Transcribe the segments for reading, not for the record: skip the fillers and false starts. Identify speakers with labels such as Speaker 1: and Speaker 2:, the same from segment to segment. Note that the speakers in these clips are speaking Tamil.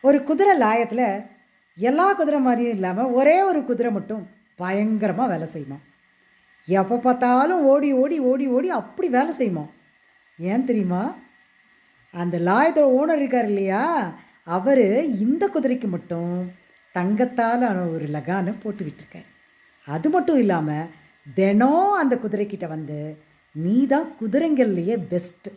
Speaker 1: ஒரு குதிரை லாயத்தில் எல்லா குதிரை மாதிரியும் இல்லாமல் ஒரே ஒரு குதிரை மட்டும் பயங்கரமாக வேலை செய்யுமா. எப்போ பார்த்தாலும் ஓடி ஓடி ஓடி ஓடி அப்படி வேலை செய்யுமா. ஏன் தெரியுமா? அந்த லாயத்தோட ஓனர் இருக்கார் இல்லையா, அவர் இந்த குதிரைக்கு மட்டும் தங்கத்தால் ஒரு லகானை போட்டு விட்டுருக்கார். அது மட்டும் இல்லாமல் தினம் அந்த குதிரைக்கிட்ட வந்து, நீ தான் குதிரைங்கள்லேயே பெஸ்ட்டு,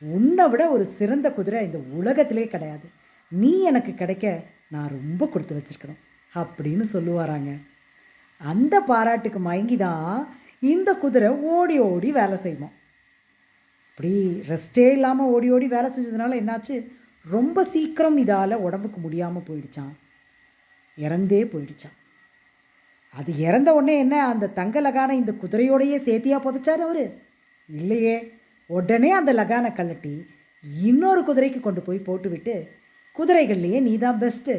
Speaker 1: உன்னை விட ஒரு சிறந்த குதிரை இந்த உலகத்திலே கிடையாது, நீ எனக்கு கிடைக்க நான் ரொம்ப கொடுத்து வச்சுருக்கணும் அப்படின்னு சொல்லுவாராங்க. அந்த பாராட்டுக்கு மயங்கி தான் இந்த குதிரை ஓடி ஓடி வேலை செய்வோம். அப்படி ரெஸ்ட்டே இல்லாமல் ஓடி ஓடி வேலை செஞ்சதுனால என்னாச்சு, ரொம்ப சீக்கிரம் இதால் உடம்புக்கு முடியாமல் போயிடுச்சான், இறந்தே போயிடுச்சான். அது இறந்த உடனே என்ன அந்த தங்க லகானை இந்த குதிரையோடையே சேர்த்தியாக புதைச்சார் அவர்? இல்லையே. உடனே அந்த லகானை கழட்டி இன்னொரு குதிரைக்கு கொண்டு போய் போட்டுவிட்டு, குதிரைகள்லையே நீ தான் பெஸ்ட்டு,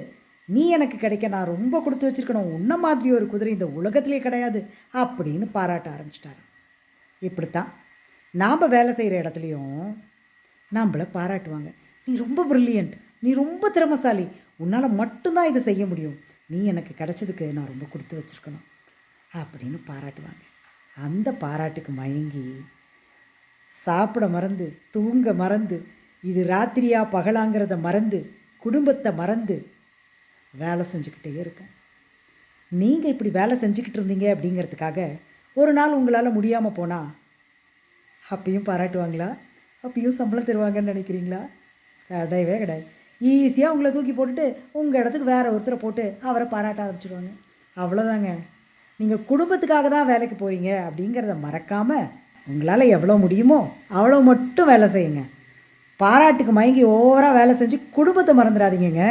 Speaker 1: நீ எனக்கு கிடைக்க நான் ரொம்ப கொடுத்து வச்சுருக்கணும், உன்ன மாதிரி ஒரு குதிரை இந்த உலகத்திலே கிடையாது அப்படின்னு பாராட்ட ஆரம்பிச்சிட்டாரு. இப்படித்தான் நாம் வேலை செய்கிற இடத்துலையும் நம்மளை பாராட்டுவாங்க. நீ ரொம்ப ப்ரில்லியண்ட், நீ ரொம்ப திறமைசாலி, உன்னால் மட்டும்தான் இதை செய்ய முடியும், நீ எனக்கு கிடைச்சதுக்கு நான் ரொம்ப கொடுத்து வச்சுருக்கணும் அப்படின்னு பாராட்டுவாங்க. அந்த பாராட்டுக்கு மயங்கி சாப்பிட மறந்து, தூங்க மறந்து, இது ராத்திரியா பகலாங்கிறத மறந்து, குடும்பத்தை மறந்து வேலை செஞ்சுக்கிட்டே இருப்போம். நீங்கள் இப்படி வேலை செஞ்சுக்கிட்டு இருந்தீங்க அப்படிங்கிறதுக்காக ஒரு நாள் உங்களால் முடியாமல் போனால் அப்பயும் பாராட்டுவாங்களா? அப்பயும் சம்பளம் தருவாங்கன்னு நினைக்கிறீங்களா? கிடையவே கிடையாது. ஈஸியாக உங்களை தூக்கி போட்டுட்டு உங்கள் இடத்துக்கு வேறு ஒருத்தரை போட்டு அவரை பாராட்ட ஆரம்பிச்சிடுவாங்க. அவ்வளோதாங்க. நீங்கள் குடும்பத்துக்காக தான் வேலைக்கு போகிறீங்க அப்படிங்கிறத மறக்காமல் உங்களால் எவ்வளோ முடியுமோ அவ்வளோ மட்டும் வேலை செய்யுங்க. பாராட்டுக்கு மயங்கி ஓவராக வேலை செஞ்சு குடும்பத்தை மறந்துடாதீங்க.